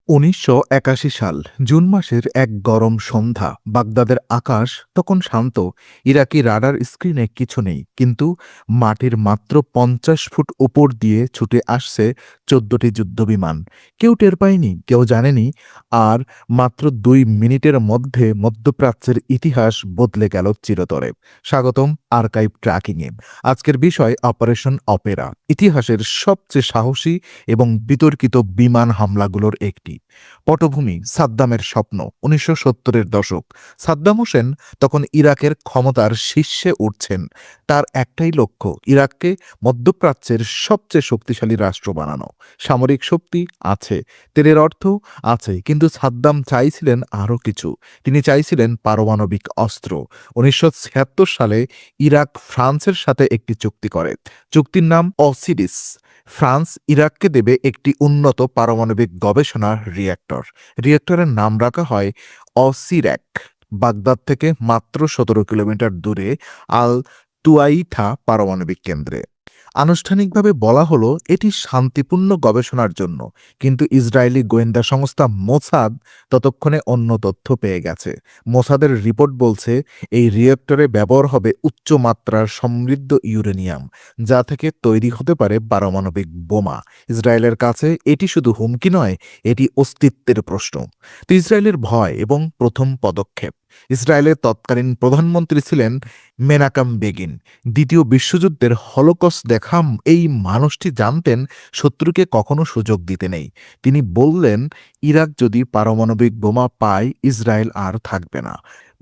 ১৯৮১ সাল জুন মাসের এক গরম সন্ধ্যা। বাগদাদের আকাশ তখন শান্ত। ইরাকি রাডার স্ক্রিনে কিছু নেই, কিন্তু মাটির মাত্র ৫০ ফুট উপর দিয়ে ছুটে আসছে ১৪টি যুদ্ধবিমান। কেউ টের পায়নি, কেউ জানেনি। আর মাত্র ২ মিনিটের মধ্যে মধ্যপ্রাচ্যের ইতিহাস বদলে গেল চিরতরে। স্বাগতম আর্কাইভ ট্র্যাকিংয়ে। আজকের বিষয় অপারেশন অপেরা, ইতিহাসের সবচেয়ে সাহসী এবং বিতর্কিত বিমান হামলাগুলোর একটি। পটভূমি সাদ্দামের স্বপ্ন। ১৯৭০-এর দশক। সাদ্দাম হোসেন তখন ইরাকের ক্ষমতার শীর্ষে উঠছেন। তার একটাই লক্ষ্য, ইরাককে মধ্যপ্রাচ্যের সবচেয়ে শক্তিশালী রাষ্ট্র বানানো। সামরিক শক্তি আছে, তেলের অর্থ আছে, কিন্তু সাদ্দাম চাইছিলেন আরও কিছু। তিনি চাইছিলেন পারমাণবিক অস্ত্র। ১৯৭৬ সালে ইরাক ফ্রান্সের সাথে একটি চুক্তি করে। চুক্তির নাম অসিডিস। ফ্রান্স ইরাককে দেবে একটি উন্নত পারমাণবিক গবেষণা রিয়্যাক্টর। রিয়্যাক্টরের নাম রাখা হয় অসির্যাক। বাগদাদ থেকে মাত্র ১৭ কিলোমিটার দূরে আল তুয়াইথা পারমাণবিক কেন্দ্রে। আনুষ্ঠানিকভাবে বলা হলো এটি শান্তিপূর্ণ গবেষণার জন্য, কিন্তু ইসরায়েলি গোয়েন্দা সংস্থা মোসাদ ততক্ষণে অন্য তথ্য পেয়ে গেছে। মোসাদের রিপোর্ট বলছে এই রিয়েক্টরে ব্যবহার হবে উচ্চমাত্রার সমৃদ্ধ ইউরেনিয়াম, যা থেকে তৈরি হতে পারে পারমাণবিক বোমা। ইসরায়েলের কাছে এটি শুধু হুমকি নয়, এটি অস্তিত্বের প্রশ্ন। তো ইসরায়েলের ভয় এবং প্রথম পদক্ষেপ। ইসরায়েলের তৎকালীন প্রধানমন্ত্রী ছিলেন মেনাকাম বেগিন। দ্বিতীয় বিশ্বযুদ্ধের হলোকস্ট দেখা এই মানুষটি জানতেন শত্রুকে কখনো সুযোগ দিতে নেই। তিনি বললেন, ইরাক যদি পারমাণবিক বোমা পায়, ইসরায়েল আর থাকবে না।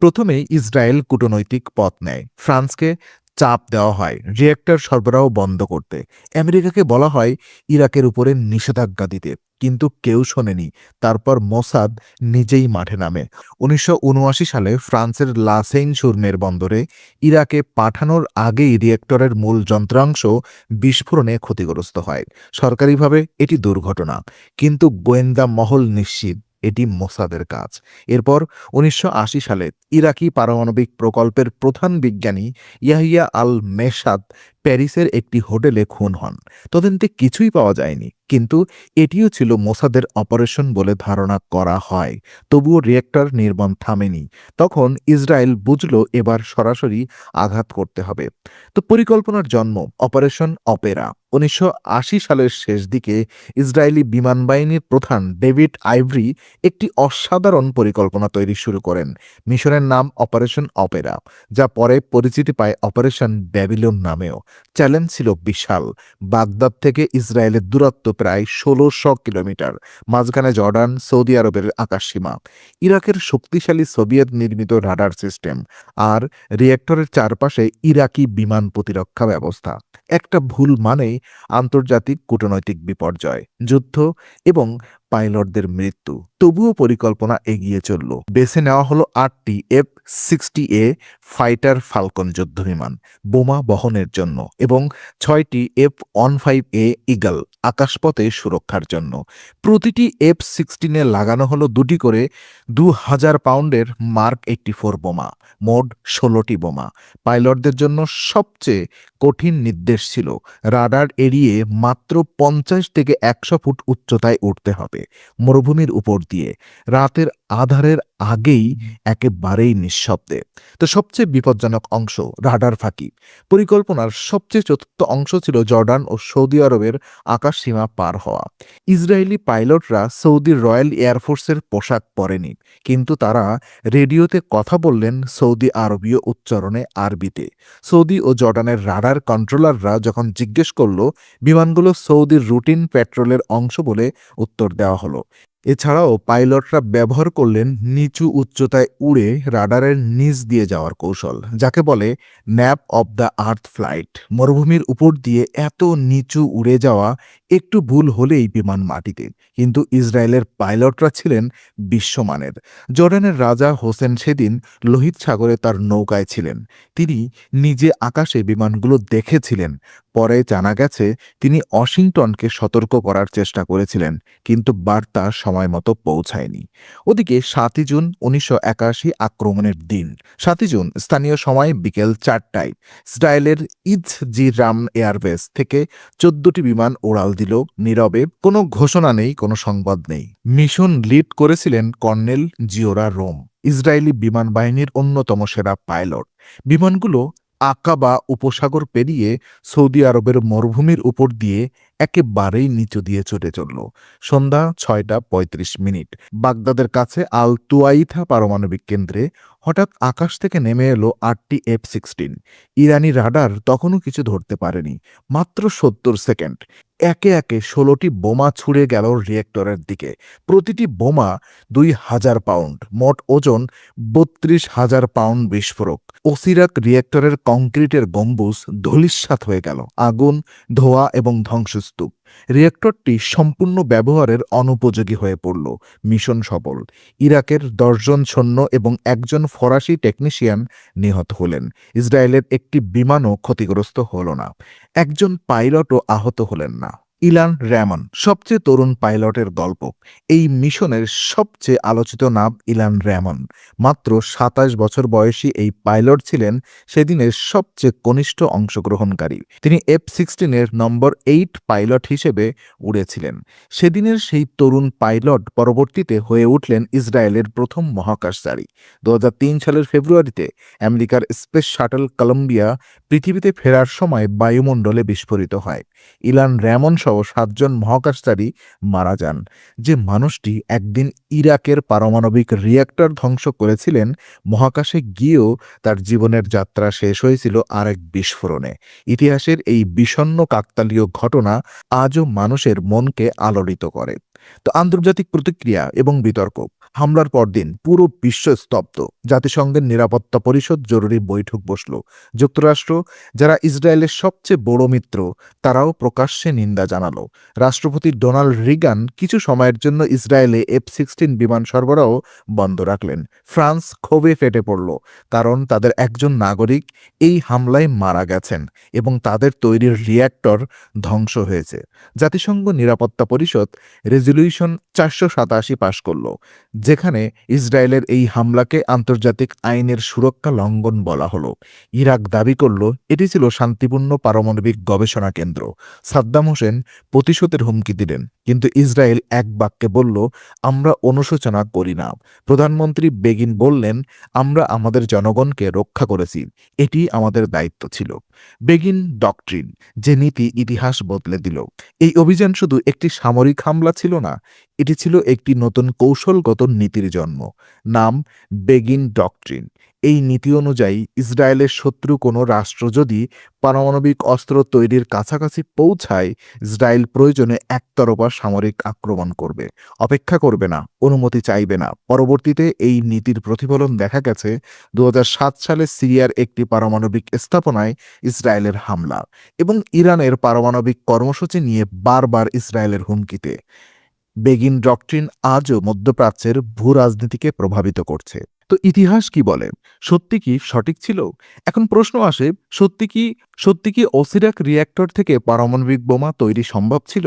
প্রথমে ইসরায়েল কূটনৈতিক পথ নেয়। ফ্রান্সকে চাপ দেওয়া হয় রিয়েক্টর সরবরাহ বন্ধ করতে। আমেরিকাকে বলা হয় ইরাকের উপরে নিষেধাজ্ঞা দিতে, কিন্তু কেউ শোনেনি। তারপর মোসাদ নিজেই মাঠে নামে। ১৯৭৯ সালে ফ্রান্সের লা সেইন সুরমের বন্দরে ইরাকে পাঠানোর আগেই রিয়েক্টরের মূল যন্ত্রাংশ বিস্ফোরণে ক্ষতিগ্রস্ত হয়। সরকারিভাবে এটি দুর্ঘটনা, কিন্তু গোয়েন্দা মহল নিশ্চিত এটি মোসাদের কাজ। এরপর ১৯৮০ সালে ইরাকি পারমাণবিক প্রকল্পের প্রধান বিজ্ঞানী ইয়াহিয়া আল মেসাদ প্যারিসের একটি হোটেলে খুন হন। তদন্তে কিছুই পাওয়া যায়নি, কিন্তু এটিও ছিল মোসাদের অপারেশন বলে ধারণা করা হয়। তবুও রিয়েক্টর নির্মাণ থামেনি। তখন ইসরায়েল বুঝল এবার সরাসরি আঘাত করতে হবে। তো পরিকল্পনার জন্ম অপারেশন অপেরা। ১৯৮০ সালের শেষ দিকে ইসরায়েলি বিমান বাহিনীর প্রধান ডেভিড আইভরি একটি অসাধারণ পরিকল্পনা তৈরি শুরু করেন। মিশনের নাম অপারেশন অপেরা, যা পরে পরিচিতি পায় অপারেশন ব্যাবিলন নামেও। চ্যালেঞ্জ ছিল বিশাল। বাগদাদ থেকে ইসরায়েলের দূরত্ব প্রায় ১৬০০ কিলোমিটার। মাঝখানে জর্ডান, সৌদি আরবের আকাশসীমা, ইরাকের শক্তিশালী সোভিয়েত নির্মিত রাডার সিস্টেম, আর রিয়েক্টরের চারপাশে ইরাকি বিমান প্রতিরক্ষা ব্যবস্থা। একটা ভুল মানেই আন্তর্জাতিক কূটনৈতিক বিপর্যয়, যুদ্ধ এবং পাইলটদের মৃত্যু। তবুও পরিকল্পনা এগিয়ে চলল। বেছে নেওয়া হলো ৮টি F-60A ফাইটার ফাল্কন যুদ্ধবিমান বোমা বহনের জন্য এবং ৬টি F-15A ঈগল আকাশপথে সুরক্ষার জন্য। প্রতিটি F-16-এ লাগানো হলো ২টি করে ২,০০০ পাউন্ডের মার্ক ৮৪ বোমা। মোট ১৬টি বোমা। পাইলটদের জন্য সবচেয়ে কঠিন নির্দেশ ছিল রাডার এড়িয়ে মাত্র ৫০ থেকে ১০০ ফুট উচ্চতায় উঠতে হবে, মরুভূমির উপর দিয়ে, রাতের আঁধারের আগেই, একেবারেই নিঃশব্দে। তো সবচেয়ে বিপজ্জনক অংশ রাডার ফাঁকি। পরিকল্পনার সবচেয়ে চতুর্থ অংশ ছিল জর্ডান ও সৌদি আরবের আকাশসীমা পার হওয়া। ইসরায়েলি পাইলটরা সৌদি রয়্যাল এয়ারফোর্সের পোশাক পরেনি, কিন্তু তারা রেডিওতে কথা বললেন সৌদি আরবীয় উচ্চারণে, আরবিতে। সৌদি ও জর্ডানের রাডার কন্ট্রোলাররা যখন জিজ্ঞেস করল, বিমানগুলো সৌদির রুটিন পেট্রোলের অংশ বলে উত্তর দেওয়া হলো। এছাড়াও পাইলটরা ব্যবহার করলেন নিচু উচ্চতায় উড়ে রাডারের নিচ দিয়ে যাওয়ার কৌশল, যাকে বলে nap of the earth flight. মরুভূমির উপর দিয়ে এত নিচু উড়ে যাওয়া, একটু ভুল হলেই বিমান মাটিতে। কিন্তু ইসরায়েলের পাইলটরা ছিলেন বিশ্বমানের। জর্ডানের রাজা হোসেন সেদিন লোহিত সাগরে তার নৌকায় ছিলেন। তিনি নিজে আকাশে বিমানগুলো দেখেছিলেন। পরে জানা গেছে তিনি ওয়াশিংটনকে সতর্ক করার চেষ্টা করেছিলেন, কিন্তু বার্তা সময় মতো পৌঁছায়নি। ওদিকে 7ই জুন 1981 আক্রমণের দিন। 7ই জুন স্থানীয় সময় বিকেল 4টায় ইসরায়েলের ইজজিরাম এয়ারবেস থেকে 14টি বিমান উড়াল দিল নীরবে। কোনো ঘোষণা নেই, কোনো সংবাদ নেই। মিশন লিড করেছিলেন কর্নেল জিওরা রোম, ইসরায়েলি বিমান বাহিনীর অন্যতম সেরা পাইলট। বিমানগুলো আকাবা উপসাগর পেরিয়ে সৌদি আরবের মরুভূমির উপর দিয়ে একেবারেই নিচু দিয়ে ছুটে চলল। সন্ধ্যা 6টা 35 মিনিট বাগদাদের কাছে আল তুয়াইথা পারমাণবিক কেন্দ্রে হঠাৎ আকাশ থেকে নেমে এলো 8টি F-16। ইরানি রাডার তখনও কিছু ধরতে পারেনি। মাত্র 70 সেকেন্ড একে একে 16টি বোমা ছুড়ে গেল রিয়েক্টরের দিকে। প্রতিটি বোমা 2000 পাউন্ড, মোট ওজন 32,000 পাউন্ড বিস্ফোরক। ওসিরাক রিয়েক্টরের কংক্রিটের গম্বুজ ধূলিসাৎ হয়ে গেল। আগুন, ধোঁয়া এবং ধ্বংসস্তূপ। রিয়েক্টরটি সম্পূর্ণ ব্যবহারের অনুপযোগী হয়ে পড়ল। মিশন সফল। ইরাকের 10 জন সৈন্য এবং 1 জন ফরাসি টেকনিশিয়ান নিহত হলেন। ইসরায়েলের একটি বিমানও ক্ষতিগ্রস্ত হল না। একজন পাইলটও আহত হলেন না। ইলান র্যামন, সবচেয়ে তরুণ পাইলটের গল্প। এই মিশনের সবচেয়ে আলোচিত নাম ইলান র্যামন। মাত্র 27 বছর বয়সী এই পাইলট ছিলেন সেদিনের সবচেয়ে কনিষ্ঠ অংশগ্রহণকারী। তিনি F-16-এর নম্বর 8 পাইলট হিসেবে উড়েছিলেন। সেদিনের সেই তরুণ পাইলট পরবর্তীতে হয়ে উঠলেন ইসরায়েলের প্রথম মহাকাশচারী। 2003 সালের ফেব্রুয়ারিতে আমেরিকার স্পেস শাটল কলম্বিয়া পৃথিবীতে ফেরার সময় বায়ুমণ্ডলে বিস্ফোরিত হয়। ইলান র্যামন সহ 7 জন মহাকাশচারী মারা যান। যে মানুষটি একদিন ইরাকের পারমাণবিক রিয়্যাক্টর ধ্বংস করেছিলেন, মহাকাশে গিয়েও তার জীবনের যাত্রা শেষ হয়েছিল আরেক বিস্ফোরণে। ইতিহাসের এই বিষণ্ণ কাকতালীয় ঘটনা আজও মানুষের মনকে আলোড়িত করে। তো আন্তর্জাতিক প্রতিক্রিয়া এবং বিতর্ক। হামলার পরদিন পুরো বিশ্ব স্তব্ধ। জাতিসংঘের নিরাপত্তা পরিষদ জরুরি বৈঠক বসল। যুক্তরাষ্ট্র, যারা ইসরায়েলের সবচেয়ে বড় মিত্র, তারাও প্রকাশ্যে নিন্দা জানালো। রাষ্ট্রপতি ডোনাল্ড রিগান কিছু সময়ের জন্য ইসরায়েলে F-16 বিমান সরবরাহ বন্ধ রাখলেন। ফ্রান্স ক্ষোভে ফেটে পড়ল, কারণ তাদের একজন নাগরিক এই হামলায় মারা গেছেন এবং তাদের তৈরির রিয়্যাক্টর ধ্বংস হয়েছে। জাতিসংঘ নিরাপত্তা পরিষদ রেজলিউশন 487 পাশ করল, যেখানে ইসরায়েলের এই হামলাকে আন্তর্জাতিক আইনের সুরক্ষা লঙ্ঘন বলা হলো। ইরাক দাবি করল এটি ছিল শান্তিপূর্ণ পারমাণবিক গবেষণা কেন্দ্র। সাদ্দাম হোসেন প্রতিশোধের হুমকি দিলেন, কিন্তু ইসরায়েল এক বাক্যে বলল, আমরা অনুশোচনা করি না। প্রধানমন্ত্রী বেগিন বললেন, আমরা আমাদের জনগণকে রক্ষা করেছি, এটি আমাদের দায়িত্ব ছিল। বেগিন ডক্ট্রিন, যে নীতি ইতিহাস বদলে দিল। এই অভিযান শুধু একটি সামরিক হামলা ছিল না, এটি ছিল একটি নতুন কৌশলগত নীতির জন্ম। নাম বেগিন ডক্ট্রিন। এই নীতি অনুযায়ী ইসরায়েলের শত্রু কোনো রাষ্ট্র যদি পারমাণবিক অস্ত্র তৈরির কাছাকাছি পৌঁছায়, ইসরায়েল প্রয়োজনে একতরফা সামরিক আক্রমণ করবে, অপেক্ষা করবে না, অনুমতি চাইবে না। পরবর্তীতে এই নীতির প্রতিফলন দেখা গেছে 2007 সালে সিরিয়ার একটি পারমাণবিক স্থাপনায় ইসরায়েলের হামলা এবং ইরানের পারমাণবিক কর্মসূচি নিয়ে বারবার ইসরায়েলের হুমকিতে। বেগিন ডক্ট্রিন আজও মধ্যপ্রাচ্যের ভূ রাজনীতিকে প্রভাবিত করছে। তো ইতিহাস কি বলে? সত্যি কি সঠিক ছিল? এখন প্রশ্ন আসে, সত্যি কি ওসিরাক রিয়্যাক্টর থেকে পারমাণবিক বোমা তৈরি সম্ভব ছিল?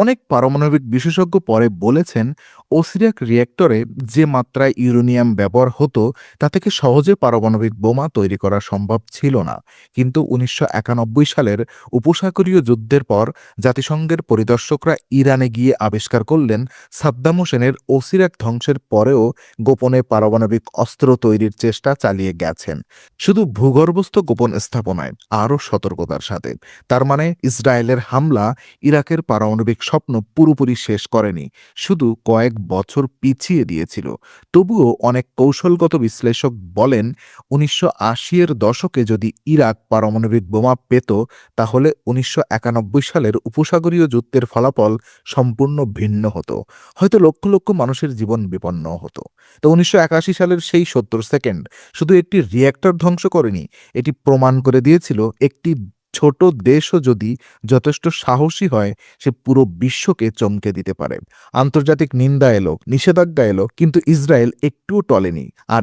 অনেক পারমাণবিক বিশেষজ্ঞ পরে বলেছেন, ওসিরাক রিয়্যাক্টরে যে মাত্রায় ইউরেনিয়াম ব্যবহার হতো তা থেকে সহজে পারমাণবিক বোমা তৈরি করা সম্ভব ছিল না। কিন্তু 1991 সালের উপসাগরীয় যুদ্ধের পর জাতিসংঘের পরিদর্শকরা ইরানে গিয়ে আবিষ্কার করলেন, সাদ্দাম হোসেনের ওসিরাক ধ্বংসের পরেও গোপনে পারমাণবিক অস্ত্র তৈরির চেষ্টা চালিয়ে গেছেন, শুধু ভূগর্ভস্থ গোপন স্থাপনায়, আরও সতর্কতার সাথে। তার মানে ইসরায়েলের হামলা ইরাকের পারমাণবিক স্বপ্ন পুরোপুরি শেষ করেনি, শুধু কয়েক বছর পিছিয়ে দিয়েছিল। তবুও অনেক কৌশলগত বিশ্লেষক বলেন, 1980-এর দশকে যদি ইরাক পারমাণবিক বোমা পেত, তাহলে 1991 সালের উপসাগরীয় যুদ্ধের ফলাফল সম্পূর্ণ ভিন্ন হতো। হয়তো লক্ষ লক্ষ মানুষের জীবন বিপন্ন হতো। তো 1981 সালের সেই 70 সেকেন্ড শুধু একটি রিয়্যাক্টর ধ্বংস করেনি, এটি প্রমাণ করে দিয়েছিল একটি ছোট দেশও যদি যথেষ্ট সাহসী হয়, সে পুরো বিশ্বকে চমকে দিতে পারে। আন্তর্জাতিক নিন্দা এলো, নিষেধাজ্ঞা এলো, কিন্তু ইসরায়েল একটুও টলেনি। আর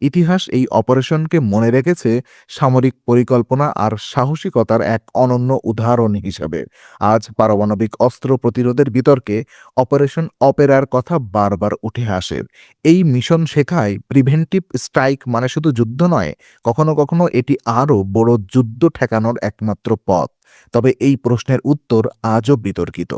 ইতিহাস এই অপারেশনকে মনে রেখেছে সামরিক পরিকল্পনা আর সাহসিকতার এক অনন্য উদাহরণ হিসাবে। আজ পারমাণবিক অস্ত্র প্রতিরোধের বিতর্কে অপারেশন অপেরার কথা বারবার উঠে আসে। এই মিশন শেখায় প্রিভেন্টিভ স্ট্রাইক মানে শুধু যুদ্ধ নয়, কখনো কখনো এটি আরও বড় যুদ্ধ ঠেকানোর একমাত্র পথ। তবে এই প্রশ্নের উত্তর আজও বিতর্কিত।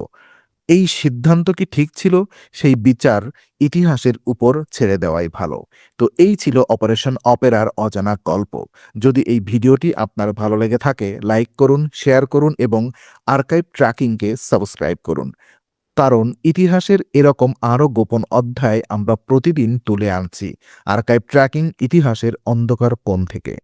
এই সিদ্ধান্ত কি ঠিক ছিল? সেই বিচার ইতিহাসের উপর ছেড়ে দেওয়াই ভালো। তো এই ছিল অপারেশন অপেরার অজানা গল্প। যদি এই ভিডিওটি আপনার ভালো লেগে থাকে, লাইক করুন, শেয়ার করুন এবং আর্কাইভ ট্র্যাকিংকে সাবস্ক্রাইব করুন। কারণ ইতিহাসের এরকম আরও গোপন অধ্যায় আমরা প্রতিদিন তুলে আনছি। আর্কাইভ ট্র্যাকিং, ইতিহাসের অন্ধকার কোণ থেকে।